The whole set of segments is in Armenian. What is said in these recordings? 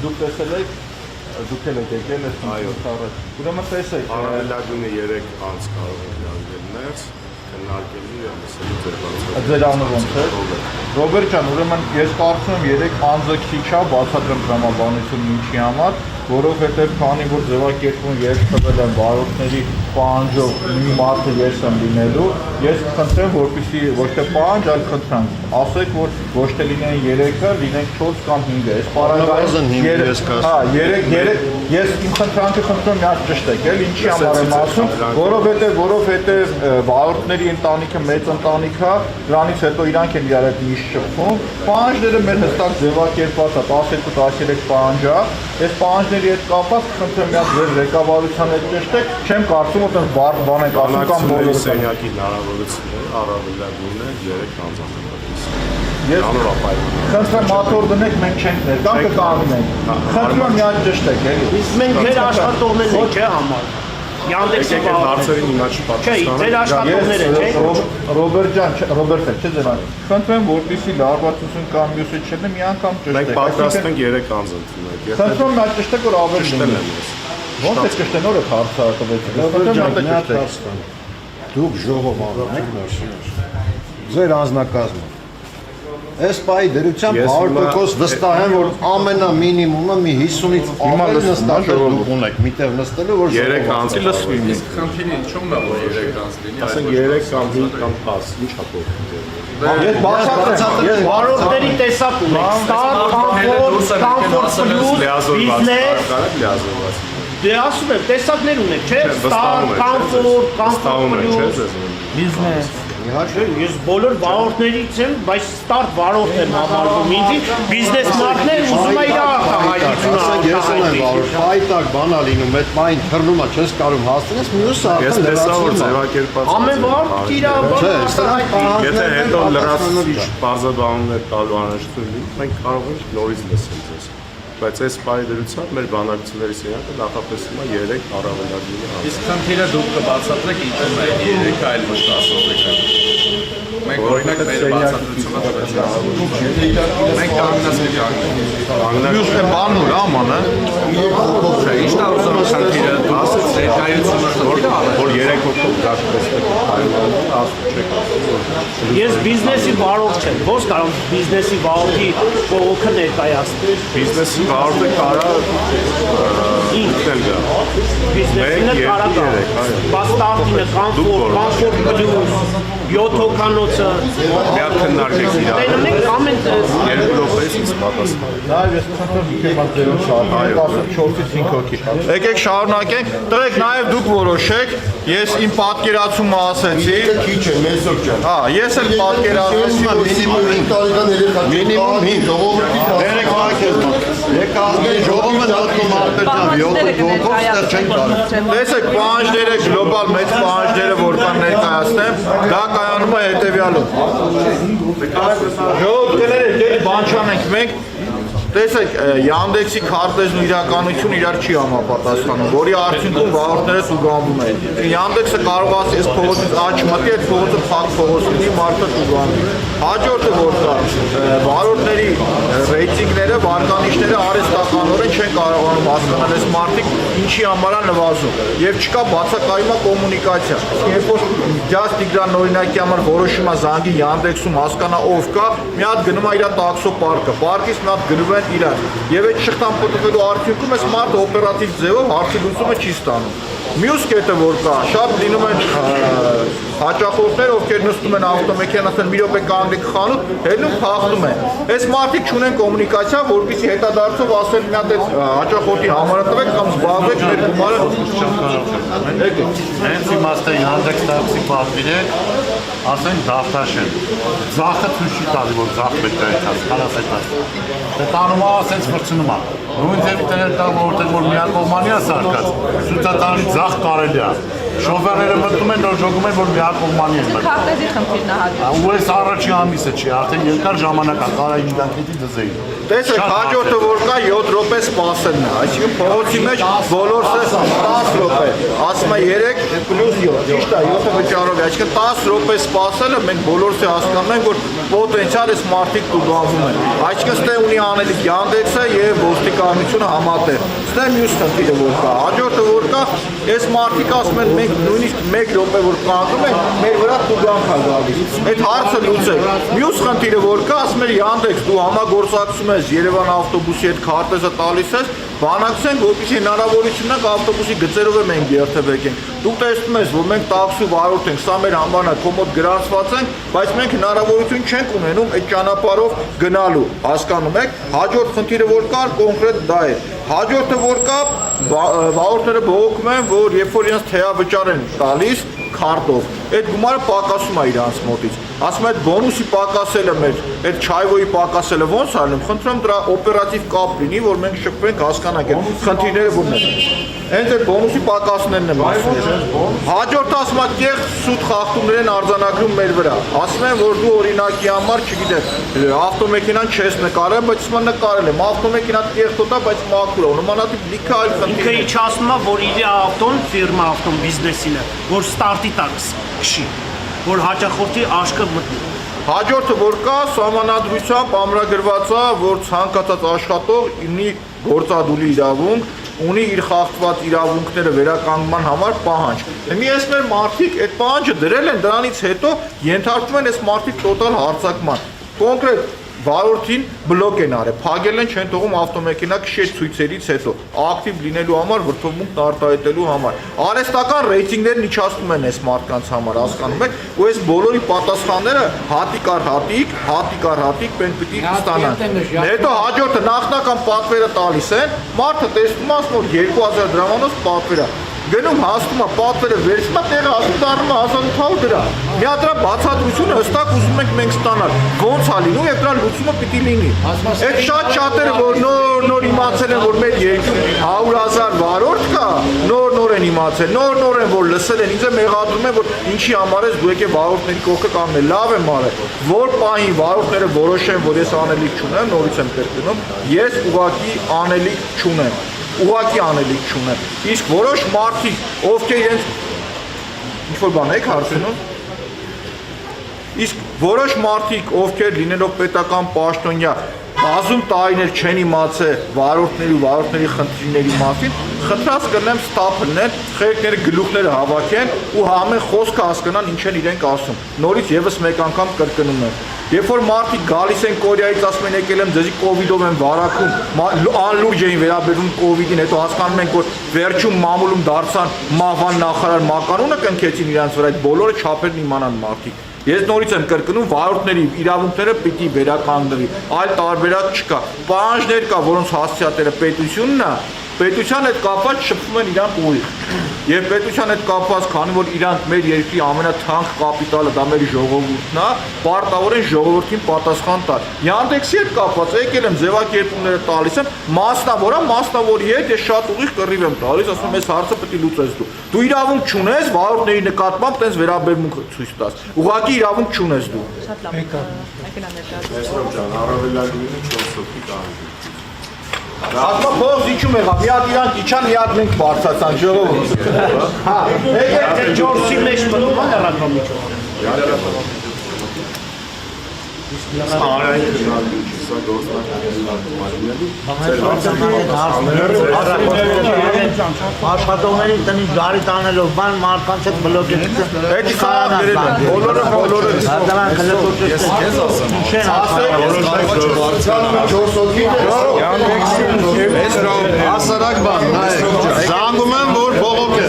դուք տեսել եք, դուք էլ եք եկել ես խնդրել։ Ուրեմն տեսեք, Արվելագույնը 3 անց կարող է լավել ներս, քննարկելու եւ լսելու ձեր բացատրությունը։ Ձեր անունը ո՞նց է։ Ռոբերտ ջան, ուրեմն ես կարծում եմ 3 անձը քիչ է, բացատրեմ տրամաբանությունը ինչի համար, որովհետև քանի որ ձևակերպում ես տվել եմ վարորդների պահանջով մի մարդը ես եմ լինելու, ես կխնդրեմ, որպեսզի ոչ թե պահանջ, այլ խնդրանք, ասեք, որ ոչ թե լինեն 3-ը, լինեն 4 կամ 5-ը, այս պարագայում, ես իմ խնդրանքը խնդրում միած ճշտեք, էլ ինչի համար եմ ասում, որովհետև վարորդների ընտանիքը մեծ ընտանիք է, դրանից հետո իրանք են իրար հետ միշտ շփվում, պահանջները մեր հստակ ձևակերպված է, 12-13 պահանջ է, այս պահանջների հետ կապված խնդրեմ միած ձեր ղեկավարության հետ ճշտեք, չեմ կարծում որ բարդ բան եք ասում կամ բոլորը սենյակի հնարավորությունները առավելագույնը 3 անձանց Ես խնդրեմ մատոր դնեք, մենք չենք ներ, կամ կկանգնենք, խնդրեմ միած ճշտեք, էլի։ Իսկ մենք ձեր աշխատողներն ենք, չէ՞ համար։ Yandex-ի հարցերին հիմա չպատասխանեմ։ Ձեր աշխատողները, չէ՞։ Ռոբերտ ջան, Ռոբերտ չէ՞ ձեր։ Խնդրեմ որպեսզի լարվածություն կամ մյուսը չլինի, մի անգամ ճշտեք։ Մենք պատրաստ ենք 3 անձ ընդունենք։ Խնդրեմ միած ճշտեք որ ավելի լինի։ Ո՞նց է ճշտեն օրը հարցը տվեցիք։ Խնդրեմ միած հասկան։ Դուք ժողով անում եք ձեր անձնակազմը։ Այս պայի դրությամբ 100% վստահ եմ, որ ամենամինիմումը մի 50-ից ավել նստած դուք ունեք, միտեղ նստելու, որ 3 անձի լսվի։ Իսկ խնդիրը ինչու՞մ է որ 3 անձ լինի։ Ասենք 3 կամ 5 կամ 10, ինչ հապով։ Ես բացատրեմ, ես վարորդների տեսակ ունենք, start, comfort, business, դե ասում եմ, տեսակներ ունեք, չէ՞, start, comfort, բիզնես Ես բոլոր վարորդներից եմ, բայց start վարորդ եմ համարվում ինձ, բիզնես մարդներ ուզում է իր արտահայտությունը արտահայտի։ Այդտակ բանա լինում, այդ մայն թռնումա չես կարող հասնես, մյուսը Ես արդեն տեսա որ լրացնում է։ ձևակերպած Ամեն վարորդ իր արտահայտի։ Եթե հետո լրացուցիչ բարձրաբանումներ տալու անհրաժեշտություն լինի, մենք կարող ենք նորից լսել ձեզ։ Բայց այս պայի դրությամբ մեր բանակցությունների սենյակը նախատեսում է 3 առավելագույնը անձ։ Իսկ խնդիրը դուք կբացատրեք ինչու է 3 այլ ոչ 10 Մենք օրինակ մեր բացատրությունը տվեցինք։ Մենք կանգնած Մյուս է բանուր ամանը չէ, ի՞նչն է ուզում խնդիրը, ասած ներկայությունը որ 3 հոգով դաշտեցեք ասում չեք ասում։ Ես բիզնեսի վարորդ չեմ, ո՞նց կարող բիզնեսի վարորդի կողոքը ներկայացնել։ Բիզնեսի վարորդը կարա ինքնել գա։ Բիզնեսինը կարա գա։ Բաստարտինը, comfort plus, 7 հոգանոցը։ Միակ քննարկեք իրար։ Մենք կամենտ 2 րոպեից ինձ պատասխան։ Նաև ես խնդրում եմ ձերով շարունակենք 4-ից 5 հոգի։ Եկեք շարունակենք։ Տղեկ նաև դուք որոշեք։ Ես իմ պատկերացումը ասեցի։ Քիչ է, մեզոք ջան։ Հա, ես էլ պատկերացրեցի Մինիմում 5 տարեկան երեխա։ Մինիմում 5 ժողովրդի դերեք վարկել։ Եկածների ժողովը դատում արտերջավ 7 հոգով ստեղ չեն կարող։ Տեսեք, պահանջները գլոբալ մեծ պահանջները որ կան ներկայացնեմ, դա կայանում է հետևյալով։ Ժողովուրդները դեպի բան չանենք մենք Տեսեք, Yandex-ի քարտեզն ու իրականությունը իրար չի համապատասխանում, որի արդյունքում վարորդները տուգանվում են։ Yandex-ը կարող ասի, այս փողոցից աճ մտի, այդ փողոցը փակ փողոց լինի, մարդը տուգանվի։ Հաջորդը որ կա, վարորդների ռեյտինգները, վարկանիշները արհեստականորեն չեն կարողանում հասկանալ այս մարդիկ ինչի համար է նվազում։ Եվ չկա բացակայումա կոմունիկացիա։ Երբ որ Ջաս Տիգրան օրինակի համար որոշում է զանգի Yandex-ում հասկանա ով կա, մի հատ գնում է իր տաքսո պարկը, պարկից մի հատ գնում են իրար։ Եվ այդ շղթան պտտվելու արդյունքում այս մարդը օպերատիվ ձևով հարցի լուծումը չի ստանում։ Մյուս կետը որ կա, շատ լինում են հաճախորդներ, ովքեր նստում են ավտոմեքենան, ասեն մի րոպե կանգնեք խանութ, հելնում փախնում են։ Այս մարդիկ չունեն կոմունիկացիա, որպեսզի հետադարձով ասեն մի հատ այդ հաճախորդի համարը տվեք կամ զբաղվեք մեր գումարը։ Հենց իմաստը Yandex տաքսի պատվիրեք, ասենք դավտաշեն։ Ձախը ցույց չի տալի, որ ձախ պետք է այդած, կարաս այդած։ Դե տանում է, ասենց վրցնում է։ Նույն ձևի տներ տալ, որտեղ որ միակողմանի է սարկած, սուտատանի ձախ կարելի է։ Շոֆերները մտնում են, ժողում են, որ միակողմանի են մտնում։ Քարտեզի խնդիրն է հատկապես։ Ու այս առաջի ամիսը չի, արդեն երկար ժամանակ է, կարա ինտերնետի դզեին։ Տեսեք, հաջորդը որ կա 7 րոպե սպասելն է, այսինքն փողոցի մեջ բոլորը 10 րոպե, ասում է 3 + 7, ճիշտ է, 7-ը վճարով է, այսինքն 10 րոպե սպասելը մենք բոլորս հասկանում ենք, որ պոտենցիալ այս մարդիկ տուգանվում են։ Այսինքն ստե ունի անելիք Yandex-ը եւ ոստիկանությունը համատեղ։ Ստե մյուս խնդիրը որ կա, հաջորդը որ կա, այս մարդիկ ասում են մենք նույնիսկ 1 րոպե որ կանգնում ենք, մեր վրա տուգանք է գալիս։ Այդ հարցը լուծեք։ Մյուս խնդիրը որ կա, ասում են Yandex դու համագործակցում ես Երևան ավտոբուսի հետ քարտեզը տալիս ես, բանակցենք, որպեսզի հնարավորություն ունենք ավտոբուսի գծերով մենք երթևեկենք։ Դուք տեսնում ես, որ մենք տաքսու վարորդ ենք, սա մեր համանա կոմոդ գրանցված ենք, բայց մենք հնարավորություն չենք ունենում այդ ճանապարհով գնալու, հասկանում եք։ Հաջորդ խնդիրը որ կար, կոնկրետ դա է։ Հաջորդը որ կա, վարորդները բողոքում են, որ երբ որ իրենց թեյավճար են տալիս քարտով, այդ գումարը պակասում է իրանց մոտից։ Ասում այդ բոնուսի պակասելը մեր, այդ չայվոյի պակասելը ո՞նց ալնում։ Խնդրում դրա օպերատիվ կապ լինի, որ մենք շփվենք, հասկանանք այդ խնդիրները որն են։ Հենց այդ բոնուսի պակասներն եմ ասում։ Հաջորդ ասում է կեղծ սուտ խախտումներ են արձանագրում մեր վրա։ Ասում են, որ դու օրինակի համար, չգիտեմ, ավտոմեքենան չես նկարել, բայց ես նկարել եմ։ Ավտոմեքենան կեղծ է, բայց մաքուր է։ Նմանատիպ լիքը այլ խնդիրներ։ Ինքը իջացնում է, որ իր ավտոն, ֆիրմա ավտոն բիզնեսին է, որ ստարտի տակս քշի, որ հաճախորդի աշկը մտնի։ Հաջորդը որ կա, սահմանադրությամբ ամրագրված է, որ ցանկացած աշխատող ունի գործադուլի իրավունք, ունի իր խախտված իրավունքները վերականգնման համար պահանջ։ Մի ես մեր մարդիկ այդ պահանջը դրել են, դրանից հետո ենթարկվում են այս մարդիկ տոտալ հարձակման։ Կոնկրետ վարորդին բլոկ են արել, փակել են, չեն թողում ավտոմեքենա քշի ցույցերից հետո, ակտիվ լինելու համար, վրդովմունքն արտահայտելու համար։ Արհեստական ռեյտինգներն իջացնում են այս մարդկանց համար, հասկանում եք, ու այս բոլորի պատասխանները հատիկ առ հատիկ մենք պիտի ստանանք։ Հետո հաջորդը նախնական պատվերը տալիս են, մարդը տեսնում է, ասում որ 2000 դրամանոց պատվեր է։ Գնում հասնում է պատվերը վերցնում է, տեղը ասում դառնում է 1800 դրամ։ Մի հատ դրա բացատրությունը հստակ ուզում ենք մենք ստանալ։ Ոնց է լինում եւ դրա լուծումը պիտի լինի։ Այդ շատ շատերը որ նոր իմացել են որ մեր երկրում 100,000 վարորդ կա, նոր են իմացել, նոր են որ լսել են, ինձ է մեղադրում են որ ինչի համար ես դու եկե վարորդների կողքը կանգնել, լավ եմ արել։ Որ պահին վարորդները որոշեն որ ես անելիք չունեմ, նորից եմ կրկնում, ես ուղղակի անելիք չունեմ։ Ուղղակի անելիք չունեմ։ Իսկ որոշ մարդիկ, ովքեր իրենց ինչ-որ բան եք հարցնում, իսկ որոշ մարդիկ, ովքեր լինելով պետական պաշտոնյա, բազում տարիներ չեն իմացել վարորդների խնդիրների մասին, խնդրած կնեմ ստապ լնել, խելքները գլուխները հավաքեն ու համեն խոսքը հասկանան ինչ են իրենք ասում։ Նորից եւս մեկ անգամ կրկնում եմ։ Երբ որ մարդիկ գալիս են Կորեայից ասում են եկել եմ ձեզի կովիդով են վարակում, անլուրջ էին վերաբերվում կովիդին, հետո հասկանում ենք որ վերջում մամուլում դարձան մահվան նախարար մականունը կնքեցին իրանց վրա, այդ բոլորը չափերն իմանան մարդիկ։ Ես նորից եմ կրկնում, վարորդների իրավունքները պիտի վերականգնվի, այլ տարբերակ չկա։ Պահանջներ կա, որոնց հասցեատերը պետությունն է, պետության հետ կապված շփվում են իրանք ուղիղ։ Եվ պետության հետ կապված, քանի որ իրանք մեր երկրի ամենաթանկ կապիտալը դա մեր ժողովուրդն է, պարտավոր են ժողովրդին պատասխան տալ։ Yandex-ի հետ կապված եկել եմ ձևակերպումները տալիս եմ, մասնավորի հետ ես շատ ուղիղ կռիվ եմ տալիս, ասում եմ, այս հարցը պետք է լուծես դու։ Դու իրավունք չունես վարորդների նկատմամբ տես վերաբերմունք ցույց տաս։ Ուղղակի իրավունք չունես դու։ Շատ լավ։ Այսօր ջան, առավելագույնը 4 հոգի կան։ Ասма փոքր իջում եղավ, մի հատ իրանք իջան, մի հատ մենք բարձրացան ժողովուրդ։ Հա, Եթե Ջորսի մեջ մտնում է լրատվամիջոցը։ Արայք գնալու չի, սա Աշխատողների տնից գարի տանելով բան մարդկանց հետ բլոկ է Այդ խաղ գրել են, բոլորը դրանք հլոկոճ Ես ասեմ, Հասարակ բան, զանգում եմ, որ բողոք է,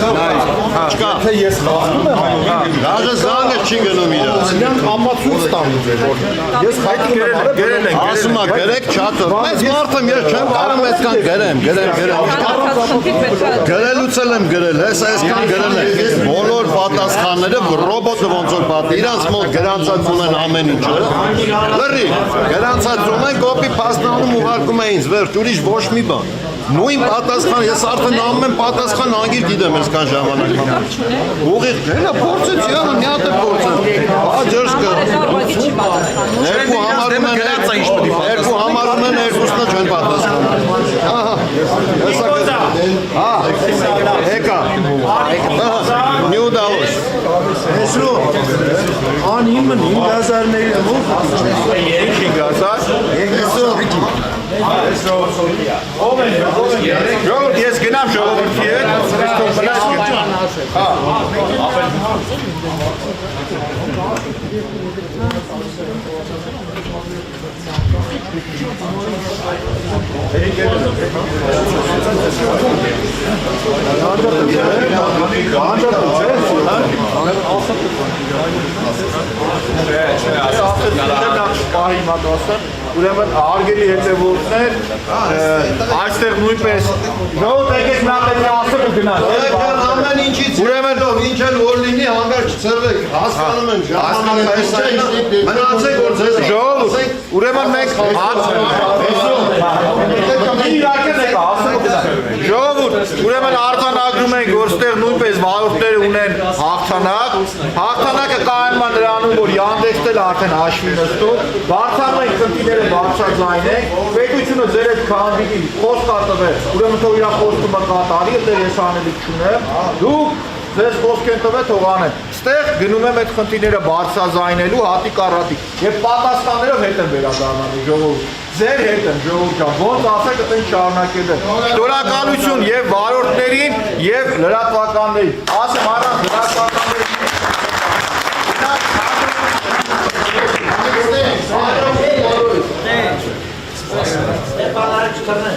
չկա, ես խաղում եմ, դաժը զանգը չի գնում իրաց, իրանք ամացույց տանում որ ես հայտի գրել են, ասում է գրեք չաթը, մեծ մարդım ես չեմ կարում այդքան գրեմ, գրելուց եմ գրել, ես այսքան գրել եմ, բոլոր պատասխանները ռոբոտը ոնց որ պատի, իրանց մոտ գրանցած ունեն ամեն ինչը, լրի, գրանցած ունեն, կոպի պաստանում ուղարկում է ինձ, վերջ, ուրիշ ոչ մի բան, նույն պատասխան, ես արդեն անում եմ պատասխան անգիր գիտեմ ես կան ժամանակ, ուղիղ, հենա փորձեց, յանը մի հատ է փորձեց, աջերս կը, երկու համարում են երկուսնը չեն պատասխան, եկա, նյու դավոս, Ման իմը 5000-ների մոտ 5000 Ժողովուրդ, ես գնամ ժողովրդի հետ, Քրիստոս բնած գնամ։ Ուրեմն արգելի հետևորդներ, այստեղ նույնպես ժողովուրդ եկեք նա պետք է ասել ու գնալ։ ամեն ինչից Ուրեմն ինչ էլ որ լինի հանգարց չծրվեք, հասկանում եմ մնացեք որ ձեզ ժողովուրդ, ուրեմն մենք Ժողովուրդ, ուրեմն արձանագրում ենք, որ ստեղ նույնպես վարորդները ունեն հաղթանակ, հաղթանակը կայանում է նրանում, որ Yandex-ն էլ արդեն հաշվի նստում, բարձրանում ենք խնդիրները բարձրաձայնենք, պետությունը ձեր հետ քանդի խոսք տվել, ուրեմն թող իր խոստումը կատարի, դեռ ես անելիք չունեմ, դուք ձեզ խոսք են տվել թող անեն։ Ստեղ գնում եմ այդ խնդիրները բարձրաձայնելու հատիկ առատիկ եւ պատասխաններով հետ եմ վերադառնալու ժողովուրդ։ Ձեր հետ եմ ժողովուրդ ջան, ոնց ասեք այդպես շարունակել եմ։ Շնորհակալություն եւ վարորդներին եւ լրատվականներին։ Ասեմ առանց լրատվականների Ստեփանարիչ կռնե։